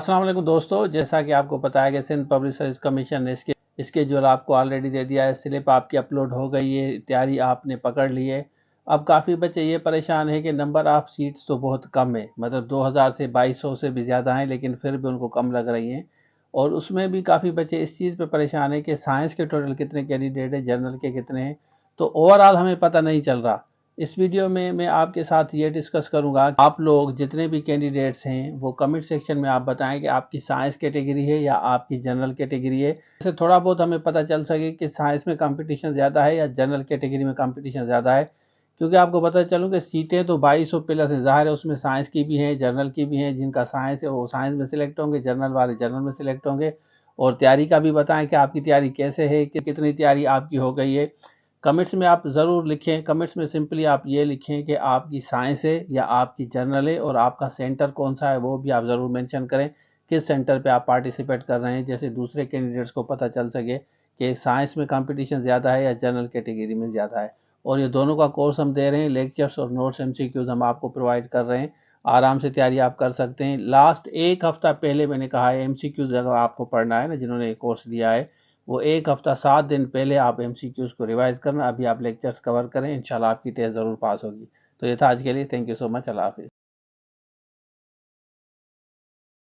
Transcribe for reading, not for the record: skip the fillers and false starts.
अस्सलाम वालेकुम दोस्तों, जैसा कि आपको पता है कि सिंध पब्लिक सर्विस कमीशन ने इसके जो आपको ऑलरेडी दे दिया है। स्लिप आपकी अपलोड हो गई है, तैयारी आपने पकड़ ली है। अब काफ़ी बच्चे ये परेशान है कि नंबर ऑफ़ सीट्स तो बहुत कम है, मतलब 2000 से 2200 से भी ज़्यादा हैं, लेकिन फिर भी उनको कम लग रही हैं। और उसमें भी काफ़ी बच्चे इस चीज़ पे परेशान है कि साइंस के टोटल कितने कैंडिडेट हैं, जनरल के कितने हैं, तो ओवरऑल हमें पता नहीं चल रहा। इस वीडियो में मैं आपके साथ ये डिस्कस करूंगा कि आप लोग जितने भी कैंडिडेट्स हैं वो कमेंट सेक्शन में आप बताएं कि आपकी साइंस कैटेगरी है या आपकी जनरल कैटेगरी है। इससे थोड़ा बहुत हमें पता चल सके कि साइंस में कंपटीशन ज़्यादा है या जनरल कैटेगरी में कंपटीशन ज़्यादा है। क्योंकि आपको पता चलूँ कि सीटें तो 2200 प्लस है, ज़ाहिर है उसमें साइंस की भी हैं, जनरल की भी हैं। जिनका साइंस है वो साइंस में सिलेक्ट होंगे, जनरल वाले जनरल में सिलेक्ट होंगे। और तैयारी का भी बताएं कि आपकी तैयारी कैसे है, कि कितनी तैयारी आपकी हो गई है। कमेंट्स में आप ज़रूर लिखें। कमेंट्स में सिंपली आप ये लिखें कि आपकी साइंस है या आपकी जनरल है, और आपका सेंटर कौन सा है वो भी आप ज़रूर मेंशन करें, किस सेंटर पे आप पार्टिसिपेट कर रहे हैं, जैसे दूसरे कैंडिडेट्स को पता चल सके कि साइंस में कंपटीशन ज़्यादा है या जनरल कैटेगरी में ज़्यादा है। और ये दोनों का कोर्स हम दे रहे हैं, लेक्चर्स और नोट्स एमसीक्यूज़ हम आपको प्रोवाइड कर रहे हैं। आराम से तैयारी आप कर सकते हैं। लास्ट एक हफ्ता पहले मैंने कहा है एमसीक्यूज़ अगर आपको पढ़ना है ना, जिन्होंने ये कोर्स दिया है, वो एक हफ्ता 7 दिन पहले आप एमसीक्यूज़ को रिवाइज करना। अभी आप लेक्चर्स कवर करें, इंशाल्लाह आपकी टेस्ट ज़रूर पास होगी। तो ये था आज के लिए। Thank you so much. अल्लाह हाफिज़।